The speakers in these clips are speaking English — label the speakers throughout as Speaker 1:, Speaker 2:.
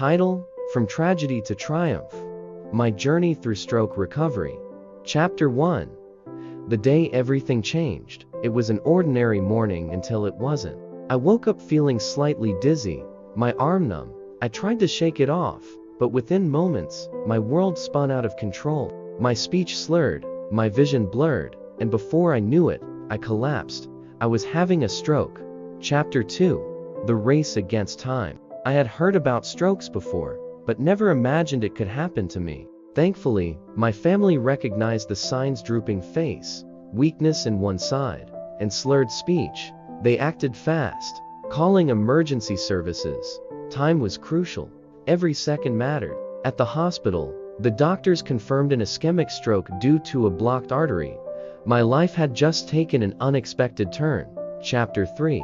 Speaker 1: Title: From Tragedy to Triumph. My Journey Through Stroke Recovery. Chapter 1. The day everything changed. It was an ordinary morning until it wasn't. I woke up feeling slightly dizzy, my arm numb. I tried to shake it off, but within moments, my world spun out of control. My speech slurred, my vision blurred, and before I knew it, I collapsed. I was having a stroke. Chapter 2. The Race Against Time. I had heard about strokes before, but never imagined it could happen to me. Thankfully, my family recognized the signs: drooping face, weakness in one side, and slurred speech. They acted fast, calling emergency services. Time was crucial. Every second mattered. At the hospital, the doctors confirmed an ischemic stroke due to a blocked artery. My life had just taken an unexpected turn. Chapter 3.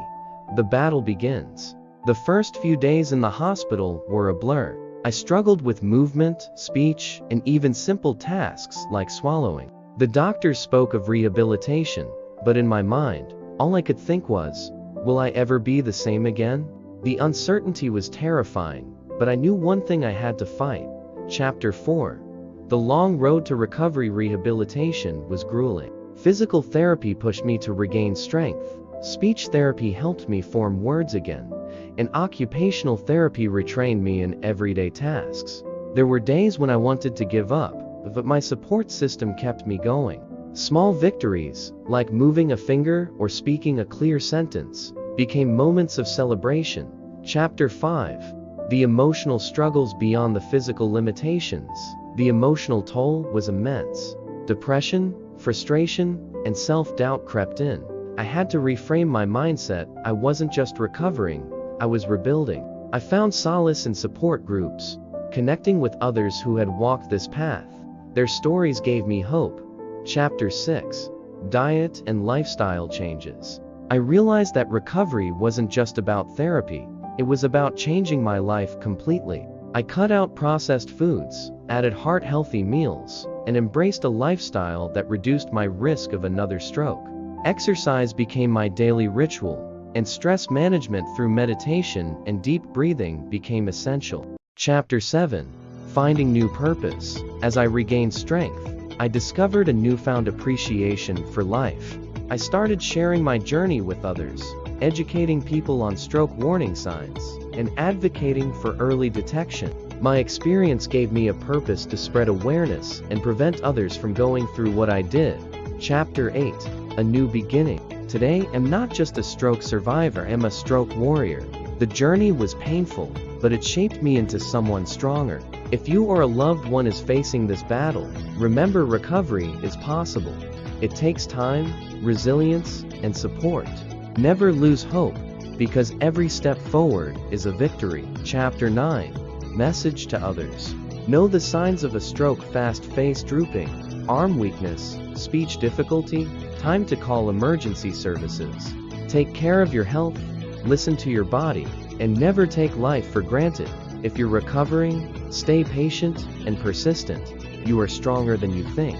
Speaker 1: The battle begins. The first few days in the hospital were a blur. I struggled with movement, speech, and even simple tasks like swallowing. The doctors spoke of rehabilitation, but in my mind, all I could think was, will I ever be the same again? The uncertainty was terrifying, but I knew one thing I had to fight. Chapter 4. The long road to recovery. Rehabilitation was grueling. Physical therapy pushed me to regain strength. Speech therapy helped me form words again, and occupational therapy retrained me in everyday tasks. There were days when I wanted to give up, but my support system kept me going. Small victories, like moving a finger or speaking a clear sentence, became moments of celebration. Chapter 5. The emotional struggles beyond the physical limitations. The emotional toll was immense. Depression, frustration, and self-doubt crept in. I had to reframe my mindset. I wasn't just recovering, I was rebuilding. I found solace in support groups, connecting with others who had walked this path. Their stories gave me hope. Chapter 6. Diet and lifestyle changes. I realized that recovery wasn't just about therapy, it was about changing my life completely. I cut out processed foods, added heart-healthy meals, and embraced a lifestyle that reduced my risk of another stroke. Exercise became my daily ritual, and stress management through meditation and deep breathing became essential. Chapter 7. Finding new purpose. As I regained strength, I discovered a newfound appreciation for life. I started sharing my journey with others, educating people on stroke warning signs, and advocating for early detection. My experience gave me a purpose to spread awareness and prevent others from going through what I did. Chapter 8. A new beginning. Today, I'm not just a stroke survivor, I'm a stroke warrior. The journey was painful, but it shaped me into someone stronger. If you or a loved one is facing this battle, remember, recovery is possible. It takes time, resilience, and support. Never lose hope, because every step forward is a victory. Chapter 9. Message to others. Know the signs of a stroke: fast face drooping, arm weakness, speech difficulty. Time to call emergency services. Take care of your health, listen to your body, and never take life for granted. If you're recovering, stay patient and persistent. You are stronger than you think.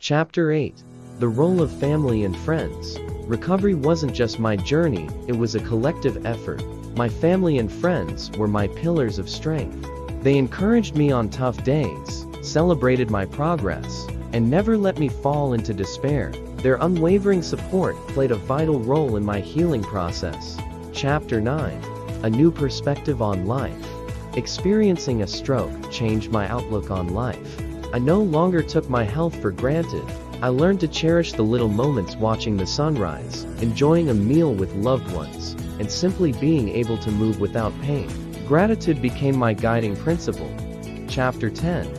Speaker 1: Chapter 8. The role of family and friends. Recovery wasn't just my journey, it was a collective effort. My family and friends were my pillars of strength. They encouraged me on tough days, celebrated my progress, and never let me fall into despair. Their unwavering support played a vital role in my healing process. Chapter 9. A new perspective on life. Experiencing a stroke changed my outlook on life. I no longer took my health for granted. I learned to cherish the little moments: watching the sunrise, enjoying a meal with loved ones, and simply being able to move without pain. Gratitude became my guiding principle. Chapter 10.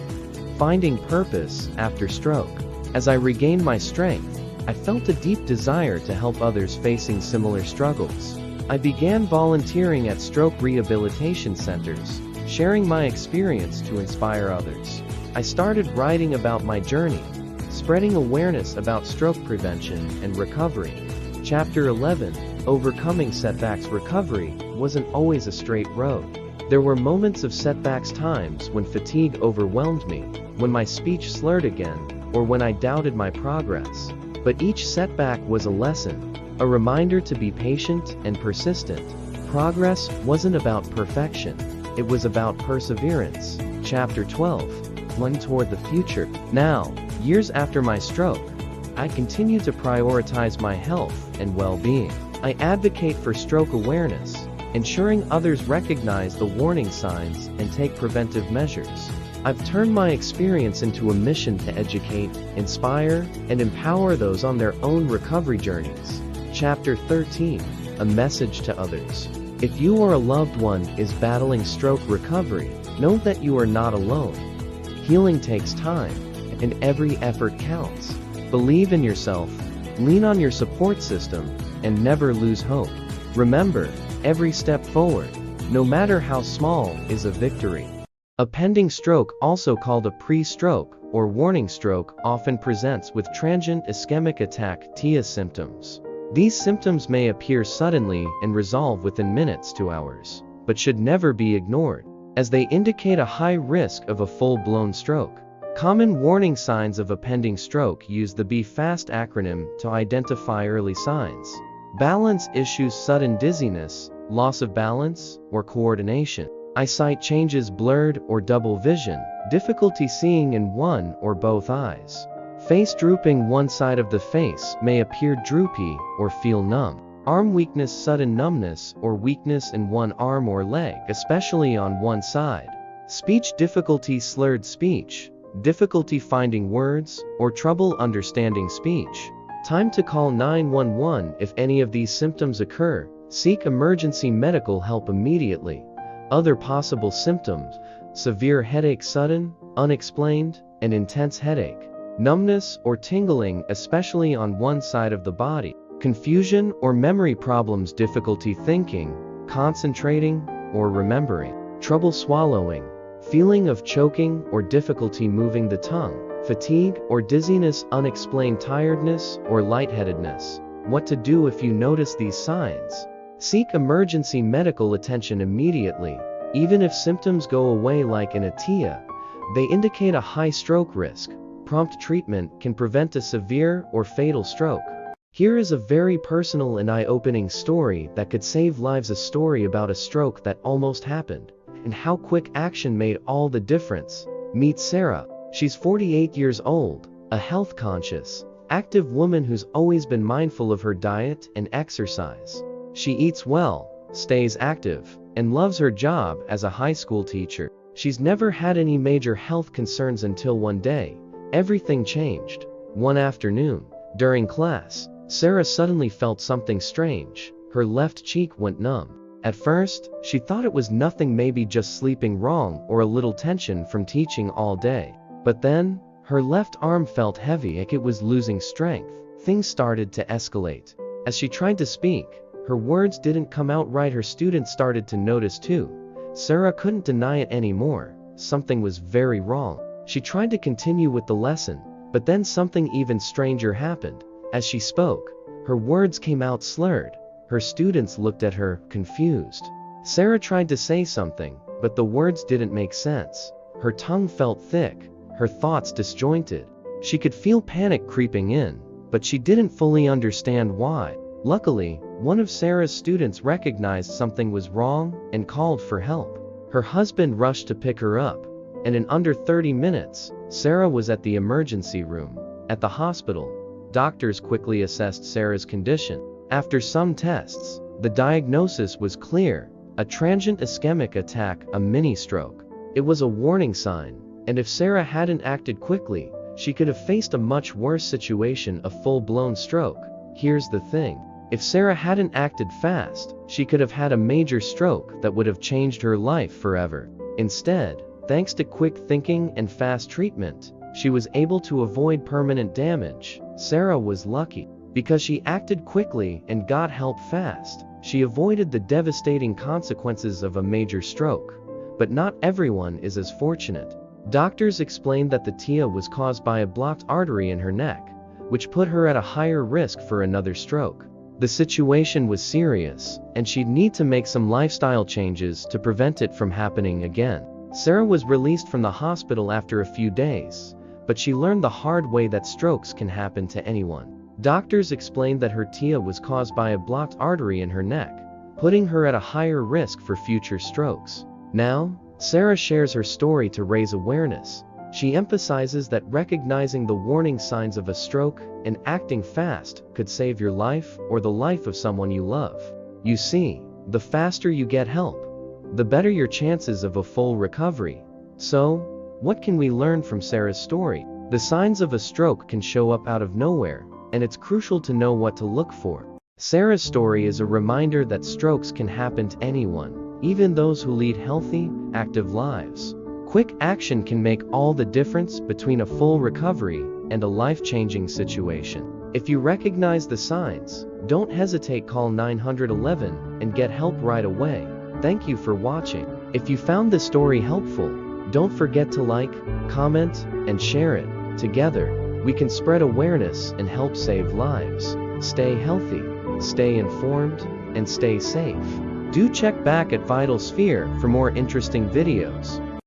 Speaker 1: Finding purpose after stroke. As I regained my strength, I felt a deep desire to help others facing similar struggles. I began volunteering at stroke rehabilitation centers, sharing my experience to inspire others. I started writing about my journey, spreading awareness about stroke prevention and recovery. Chapter 11. Overcoming setbacks. Recovery wasn't always a straight road. There were moments of setbacks, times when fatigue overwhelmed me, when my speech slurred again, or when I doubted my progress. But each setback was a lesson, a reminder to be patient and persistent. Progress wasn't about perfection, It was about perseverance. Chapter 12. One toward the future. Now, years after my stroke, I continue to prioritize my health and well-being. I advocate for stroke awareness, ensuring others recognize the warning signs and take preventive measures. I've turned my experience into a mission to educate, inspire, and empower those on their own recovery journeys. Chapter 13. A message to others. If you or a loved one is battling stroke recovery, know that you are not alone. Healing takes time, and every effort counts. Believe in yourself, lean on your support system, and never lose hope. Remember, every step forward, no matter how small, is a victory. A pending stroke, also called a pre-stroke or warning stroke, often presents with transient ischemic attack (TIA) symptoms. These symptoms may appear suddenly and resolve within minutes to hours, but should never be ignored, as they indicate a high risk of a full-blown stroke. Common warning signs of a pending stroke use the Be FAST acronym to identify early signs. Balance issues: sudden dizziness, loss of balance or coordination. Eyesight changes: blurred or double vision, difficulty seeing in one or both eyes. Face drooping: one side of the face may appear droopy or feel numb. Arm weakness: sudden numbness or weakness in one arm or leg, especially on one side. Speech difficulty: slurred speech, difficulty finding words, or trouble understanding speech. Time to call 911 if any of these symptoms occur. Seek emergency medical help immediately. Other possible symptoms: severe headache, sudden, unexplained, and intense headache. Numbness or tingling, especially on one side of the body. Confusion or memory problems, difficulty thinking, concentrating, or remembering. Trouble swallowing, feeling of choking or difficulty moving the tongue. Fatigue or dizziness, unexplained tiredness or lightheadedness. What to do if you notice these signs? Seek emergency medical attention immediately. Even if symptoms go away like in a TIA, they indicate a high stroke risk. Prompt treatment can prevent a severe or fatal stroke. Here is a very personal and eye-opening story that could save lives. A story about a stroke that almost happened, and how quick action made all the difference. Meet Sarah. She's 48 years old, a health-conscious, active woman who's always been mindful of her diet and exercise. She eats well, stays active, and loves her job as a high school teacher. She's never had any major health concerns until one day, everything changed. One afternoon, during class, Sarah suddenly felt something strange. Her left cheek went numb. At first, she thought it was nothing, maybe just sleeping wrong or a little tension from teaching all day. But then, her left arm felt heavy, like it was losing strength. Things started to escalate. As she tried to speak, her words didn't come out right. Her students started to notice too. Sarah couldn't deny it anymore. Something was very wrong. She tried to continue with the lesson, but then something even stranger happened. As she spoke, her words came out slurred. Her students looked at her, confused. Sarah tried to say something, but the words didn't make sense. Her tongue felt thick, her thoughts disjointed. She could feel panic creeping in, but she didn't fully understand why. Luckily, one of Sarah's students recognized something was wrong and called for help. Her husband rushed to pick her up, and in under 30 minutes, Sarah was at the emergency room. At the hospital, doctors quickly assessed Sarah's condition. After some tests, the diagnosis was clear: a transient ischemic attack, a mini-stroke. It was a warning sign, and if Sarah hadn't acted quickly, she could have faced a much worse situation, a full-blown stroke. Here's the thing: if Sarah hadn't acted fast, she could have had a major stroke that would have changed her life forever. Instead, thanks to quick thinking and fast treatment, she was able to avoid permanent damage. Sarah was lucky. Because she acted quickly and got help fast, she avoided the devastating consequences of a major stroke. But not everyone is as fortunate. Doctors explained that the TIA was caused by a blocked artery in her neck, which put her at a higher risk for another stroke. The situation was serious, and she'd need to make some lifestyle changes to prevent it from happening again. Sarah was released from the hospital after a few days, but she learned the hard way that strokes can happen to anyone. Doctors explained that her TIA was caused by a blocked artery in her neck, putting her at a higher risk for future strokes. Now, Sarah shares her story to raise awareness. She emphasizes that recognizing the warning signs of a stroke and acting fast could save your life or the life of someone you love. You see, the faster you get help, the better your chances of a full recovery. So, what can we learn from Sarah's story? The signs of a stroke can show up out of nowhere, and it's crucial to know what to look for. Sarah's story is a reminder that strokes can happen to anyone, even those who lead healthy, active lives. Quick action can make all the difference between a full recovery and a life-changing situation. If you recognize the signs, don't hesitate, call 911 and get help right away. Thank you for watching. If you found this story helpful, don't forget to like, comment, and share it. Together, we can spread awareness and help save lives. Stay healthy, stay informed, and stay safe. Do check back at Vital Sphere for more interesting videos.